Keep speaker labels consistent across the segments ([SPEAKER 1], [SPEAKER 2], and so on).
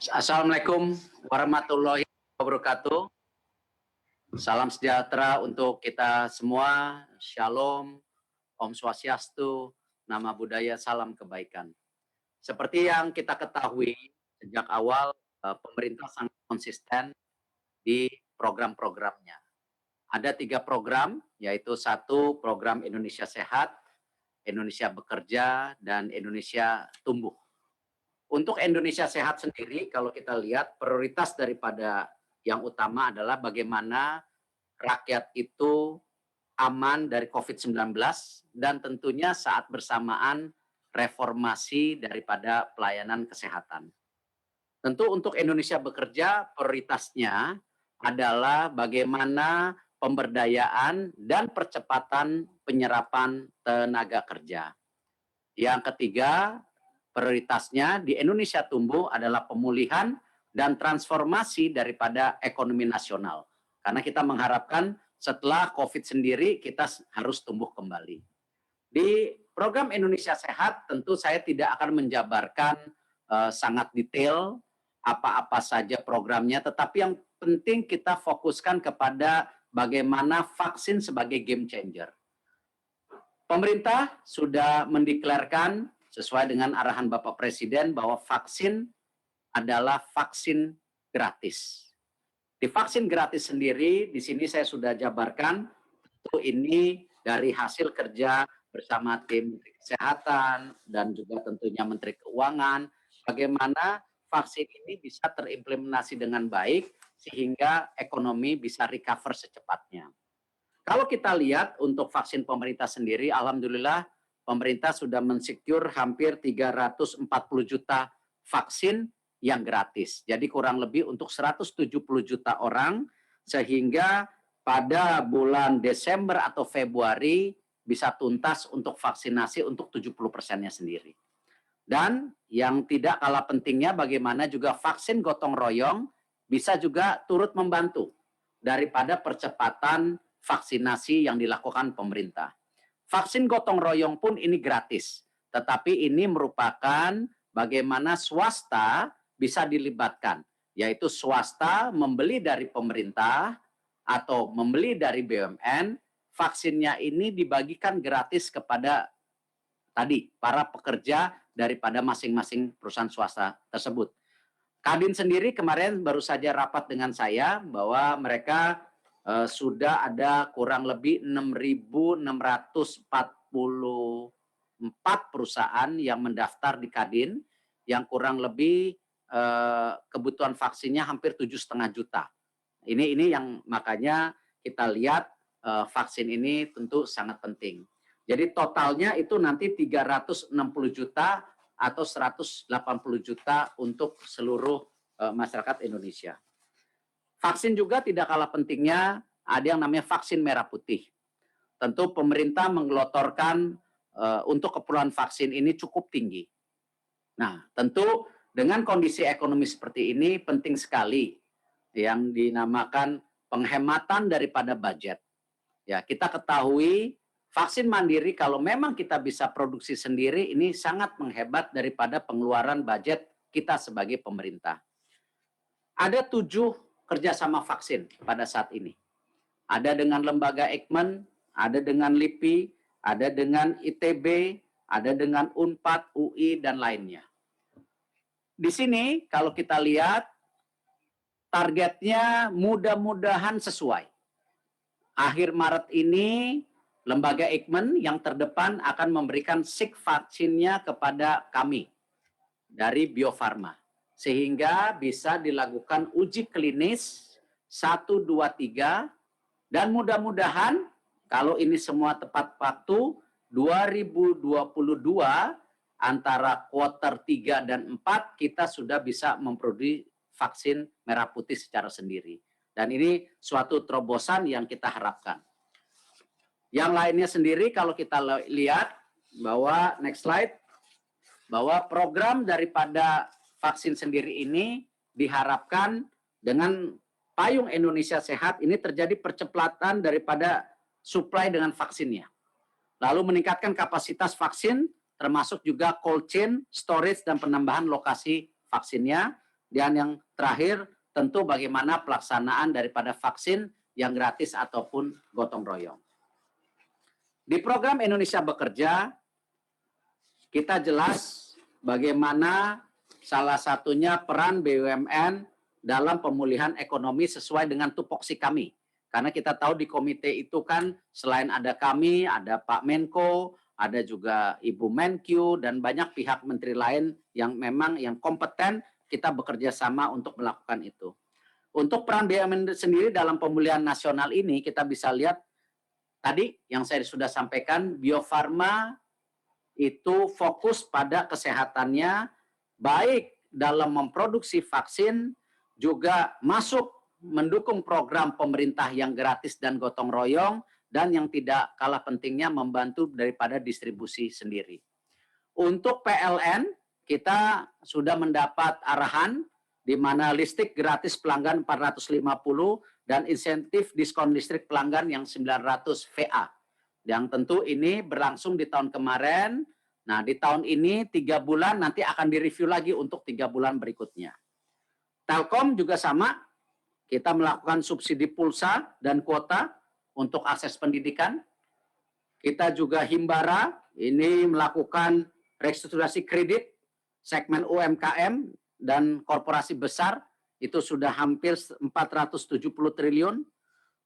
[SPEAKER 1] Assalamualaikum warahmatullahi wabarakatuh. Salam sejahtera untuk kita semua. Shalom, Om Swastiastu, Nama Budaya, salam kebaikan. Seperti yang kita ketahui sejak awal, pemerintah sangat konsisten di program-programnya. Ada 3 program, yaitu 1 program Indonesia Sehat, Indonesia Bekerja, dan Indonesia Tumbuh. Untuk Indonesia Sehat sendiri, kalau kita lihat prioritas daripada yang utama adalah bagaimana rakyat itu aman dari COVID-19 dan tentunya saat bersamaan reformasi daripada pelayanan kesehatan. Tentu untuk Indonesia Bekerja, prioritasnya adalah bagaimana pemberdayaan dan percepatan penyerapan tenaga kerja. Yang ketiga, prioritasnya di Indonesia Tumbuh adalah pemulihan dan transformasi daripada ekonomi nasional. Karena kita mengharapkan setelah COVID sendiri kita harus tumbuh kembali. Di program Indonesia Sehat tentu saya tidak akan menjabarkan sangat detail apa-apa saja programnya, tetapi yang penting kita fokuskan kepada bagaimana vaksin sebagai game changer. Pemerintah sudah mendeklarkan sesuai dengan arahan Bapak Presiden bahwa vaksin adalah vaksin gratis. Di vaksin gratis sendiri, di sini saya sudah jabarkan, tentu ini dari hasil kerja bersama tim Menteri Kesehatan dan juga tentunya Menteri Keuangan, bagaimana vaksin ini bisa terimplementasi dengan baik sehingga ekonomi bisa recover secepatnya. Kalau kita lihat untuk vaksin pemerintah sendiri, alhamdulillah pemerintah sudah mensecure hampir 340 juta vaksin yang gratis. Jadi kurang lebih untuk 170 juta orang, sehingga pada bulan Desember atau Februari bisa tuntas untuk vaksinasi untuk 70%-nya sendiri. Dan yang tidak kalah pentingnya bagaimana juga vaksin gotong royong bisa juga turut membantu daripada percepatan vaksinasi yang dilakukan pemerintah. Vaksin gotong royong pun ini gratis, tetapi ini merupakan bagaimana swasta bisa dilibatkan, yaitu swasta membeli dari pemerintah atau membeli dari BUMN, vaksinnya ini dibagikan gratis kepada tadi para pekerja daripada masing-masing perusahaan swasta tersebut. Kadin sendiri kemarin baru saja rapat dengan saya bahwa mereka sudah ada kurang lebih 6.644 perusahaan yang mendaftar di Kadin, yang kurang lebih kebutuhan vaksinnya hampir 7,5 juta. Ini yang makanya kita lihat vaksin ini tentu sangat penting. Jadi totalnya itu nanti 360 juta atau 180 juta untuk seluruh masyarakat Indonesia. Vaksin juga tidak kalah pentingnya, ada yang namanya vaksin merah putih. Tentu pemerintah menggelontorkan untuk keperluan vaksin ini cukup tinggi. Nah, tentu dengan kondisi ekonomi seperti ini penting sekali yang dinamakan penghematan daripada budget. Ya, kita ketahui vaksin mandiri kalau memang kita bisa produksi sendiri ini sangat menghebat daripada pengeluaran budget kita sebagai pemerintah. Ada 7 kerjasama vaksin pada saat ini. Ada dengan lembaga Eijkman, ada dengan LIPI, ada dengan ITB, ada dengan UNPAD, UI, dan lainnya. Di sini kalau kita lihat targetnya mudah-mudahan sesuai. Akhir Maret ini lembaga Eijkman yang terdepan akan memberikan SIK vaksinnya kepada kami dari Bio Farma, sehingga bisa dilakukan uji klinis 1, 2, 3, dan mudah-mudahan kalau ini semua tepat waktu 2022 antara kuartal 3 dan 4 kita sudah bisa memproduksi vaksin merah putih secara sendiri. Dan ini suatu terobosan yang kita harapkan. Yang lainnya sendiri kalau kita lihat bahwa next slide, bahwa program daripada vaksin sendiri ini diharapkan dengan payung Indonesia Sehat ini terjadi percepatan daripada supply dengan vaksinnya. Lalu meningkatkan kapasitas vaksin termasuk juga cold chain, storage, dan penambahan lokasi vaksinnya. Dan yang terakhir, tentu bagaimana pelaksanaan daripada vaksin yang gratis ataupun gotong royong. Di program Indonesia Bekerja, kita jelas bagaimana salah satunya peran BUMN dalam pemulihan ekonomi sesuai dengan tupoksi kami. Karena kita tahu di komite itu kan selain ada kami, ada Pak Menko, ada juga Ibu Menkyu, dan banyak pihak menteri lain yang memang yang kompeten, kita bekerja sama untuk melakukan itu. Untuk peran BUMN sendiri dalam pemulihan nasional ini, kita bisa lihat tadi yang saya sudah sampaikan, Bio Farma itu fokus pada kesehatannya, baik dalam memproduksi vaksin, juga masuk mendukung program pemerintah yang gratis dan gotong royong, dan yang tidak kalah pentingnya membantu daripada distribusi sendiri. Untuk PLN, kita sudah mendapat arahan di mana listrik gratis pelanggan 450 dan insentif diskon listrik pelanggan yang 900 VA. Yang tentu ini berlangsung di tahun kemarin. Nah, di tahun ini 3 bulan nanti akan direview lagi untuk 3 bulan berikutnya. Telkom juga sama, kita melakukan subsidi pulsa dan kuota untuk akses pendidikan. Kita juga Himbara, ini melakukan restrukturisasi kredit segmen UMKM dan korporasi besar, itu sudah hampir 470 triliun.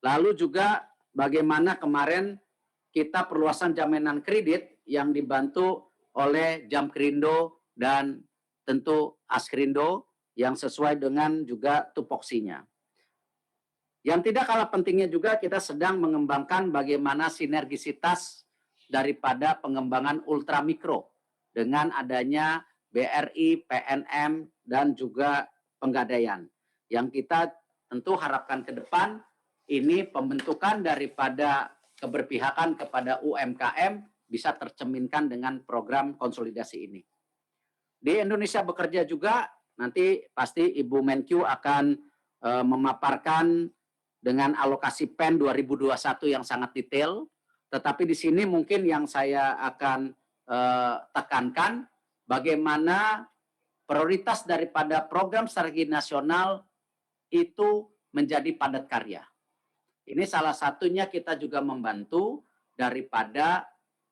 [SPEAKER 1] Lalu juga bagaimana kemarin kita perluasan jaminan kredit yang dibantu oleh Jamkrindo dan tentu Askrindo yang sesuai dengan juga tupoksinya. Yang tidak kalah pentingnya juga kita sedang mengembangkan bagaimana sinergisitas daripada pengembangan ultramikro dengan adanya BRI, PNM, dan juga Penggadaian. Yang kita tentu harapkan ke depan, ini pembentukan daripada keberpihakan kepada UMKM bisa tercerminkan dengan program konsolidasi ini. Di Indonesia Bekerja juga, nanti pasti Ibu Menkyu akan memaparkan dengan alokasi PEN 2021 yang sangat detail, tetapi di sini mungkin yang saya akan tekankan, bagaimana prioritas daripada program strategi nasional itu menjadi padat karya. Ini salah satunya kita juga membantu daripada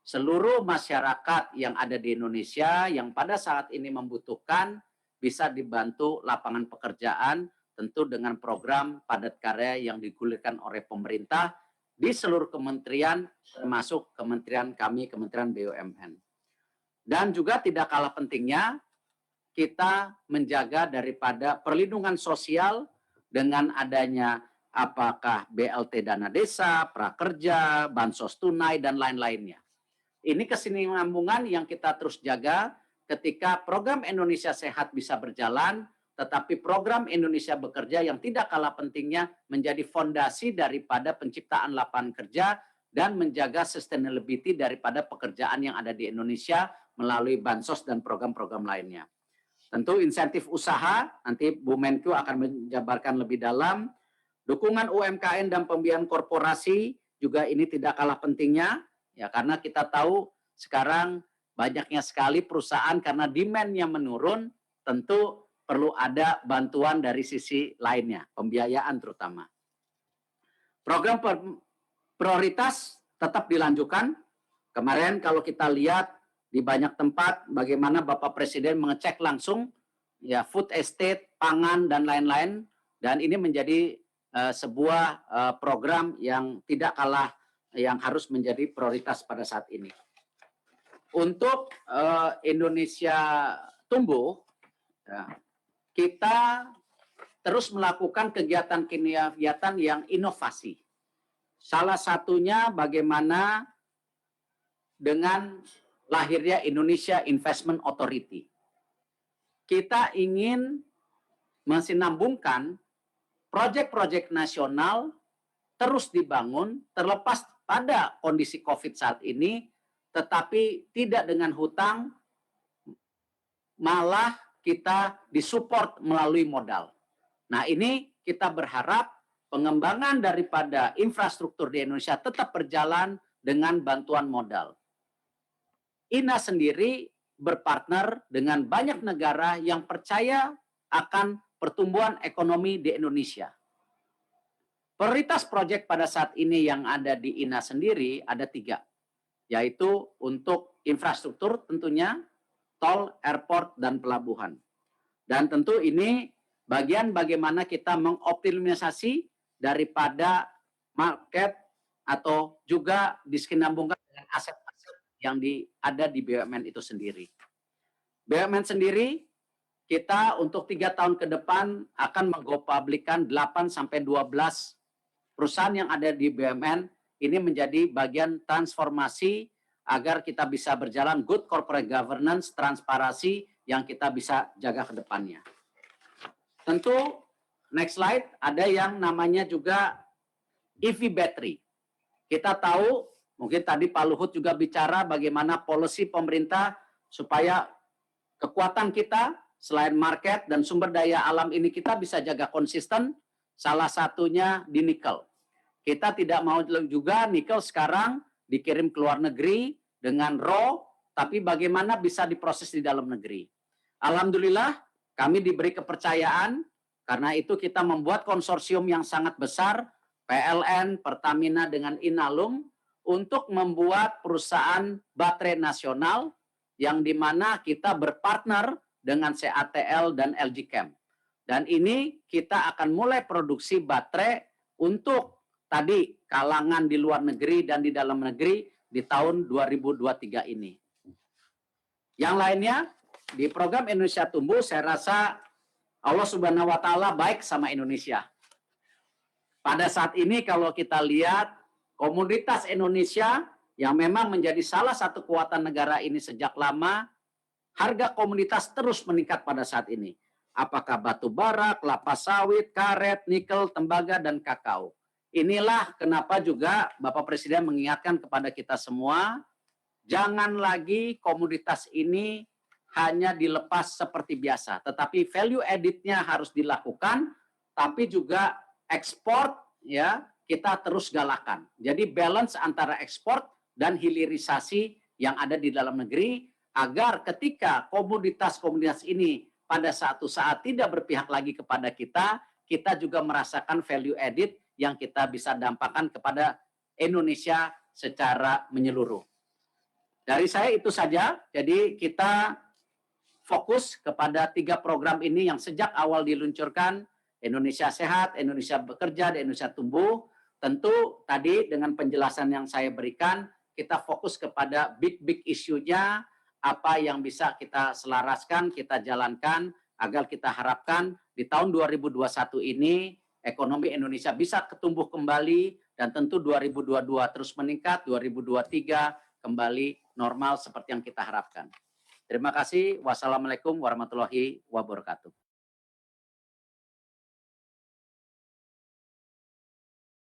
[SPEAKER 1] seluruh masyarakat yang ada di Indonesia yang pada saat ini membutuhkan bisa dibantu lapangan pekerjaan tentu dengan program padat karya yang digulirkan oleh pemerintah di seluruh kementerian termasuk kementerian kami, Kementerian BUMN. Dan juga tidak kalah pentingnya kita menjaga daripada perlindungan sosial dengan adanya apakah BLT dana desa, prakerja, bansos tunai, dan lain-lainnya. Ini kesinambungan yang kita terus jaga ketika program Indonesia Sehat bisa berjalan, tetapi program Indonesia Bekerja yang tidak kalah pentingnya menjadi fondasi daripada penciptaan lapangan kerja dan menjaga sustainability daripada pekerjaan yang ada di Indonesia melalui bansos dan program-program lainnya. Tentu insentif usaha, nanti Bu Menkyu akan menjabarkan lebih dalam. Dukungan UMKM dan pembiayaan korporasi juga ini tidak kalah pentingnya, ya karena kita tahu sekarang banyaknya sekali perusahaan karena demand-nya menurun, tentu perlu ada bantuan dari sisi lainnya, pembiayaan terutama. Program prioritas tetap dilanjutkan. Kemarin kalau kita lihat di banyak tempat bagaimana Bapak Presiden mengecek langsung ya food estate, pangan dan lain-lain, dan ini menjadi sebuah program yang tidak kalah yang harus menjadi prioritas pada saat ini. Untuk Indonesia tumbuh, ya, kita terus melakukan kegiatan-kegiatan yang inovasi. Salah satunya bagaimana dengan lahirnya Indonesia Investment Authority. Kita ingin mensinambungkan proyek-proyek nasional terus dibangun terlepas pada kondisi COVID saat ini, tetapi tidak dengan hutang, malah kita disupport melalui modal. Nah, ini kita berharap pengembangan daripada infrastruktur di Indonesia tetap berjalan dengan bantuan modal. INA sendiri berpartner dengan banyak negara yang percaya akan pertumbuhan ekonomi di Indonesia. Prioritas proyek pada saat ini yang ada di INA sendiri ada 3, yaitu untuk infrastruktur tentunya, tol, airport, dan pelabuhan. Dan tentu ini bagian bagaimana kita mengoptimalisasi daripada market atau juga disinambungkan dengan aset-aset yang ada di BUMN itu sendiri. BUMN sendiri, kita untuk 3 tahun ke depan akan menggo-publikkan 8-12 perusahaan yang ada di BUMN ini menjadi bagian transformasi agar kita bisa berjalan good corporate governance, transparansi yang kita bisa jaga ke depannya. Tentu, next slide, ada yang namanya juga EV battery. Kita tahu, mungkin tadi Pak Luhut juga bicara bagaimana policy pemerintah supaya kekuatan kita selain market dan sumber daya alam ini kita bisa jaga konsisten, salah satunya di nikel. Kita tidak mau juga nikel sekarang dikirim ke luar negeri dengan raw, tapi bagaimana bisa diproses di dalam negeri. Alhamdulillah kami diberi kepercayaan, karena itu kita membuat konsorsium yang sangat besar, PLN, Pertamina dengan Inalum, untuk membuat perusahaan baterai nasional yang dimana kita berpartner dengan CATL dan LG Chem. Dan ini kita akan mulai produksi baterai untuk tadi kalangan di luar negeri dan di dalam negeri di tahun 2023 ini. Yang lainnya, di program Indonesia Tumbuh, saya rasa Allah Subhanahu wa Ta'ala baik sama Indonesia. Pada saat ini kalau kita lihat komoditas Indonesia yang memang menjadi salah satu kekuatan negara ini sejak lama, harga komoditas terus meningkat pada saat ini. Apakah batu bara, kelapa sawit, karet, nikel, tembaga, dan kakao. Inilah kenapa juga Bapak Presiden mengingatkan kepada kita semua, jangan lagi komoditas ini hanya dilepas seperti biasa, tetapi value added-nya harus dilakukan, tapi juga ekspor ya kita terus galakan. Jadi balance antara ekspor dan hilirisasi yang ada di dalam negeri, agar ketika komoditas-komoditas ini pada suatu saat tidak berpihak lagi kepada kita, kita juga merasakan value added yang kita bisa dampakkan kepada Indonesia secara menyeluruh. Dari saya itu saja, jadi kita fokus kepada 3 program ini yang sejak awal diluncurkan, Indonesia Sehat, Indonesia Bekerja, dan Indonesia Tumbuh. Tentu tadi dengan penjelasan yang saya berikan, kita fokus kepada big issue-nya, apa yang bisa kita selaraskan, kita jalankan, agar kita harapkan di tahun 2021 ini, ekonomi Indonesia bisa tumbuh kembali, dan tentu 2022 terus meningkat, 2023 kembali normal seperti yang kita harapkan. Terima kasih. Wassalamualaikum warahmatullahi wabarakatuh.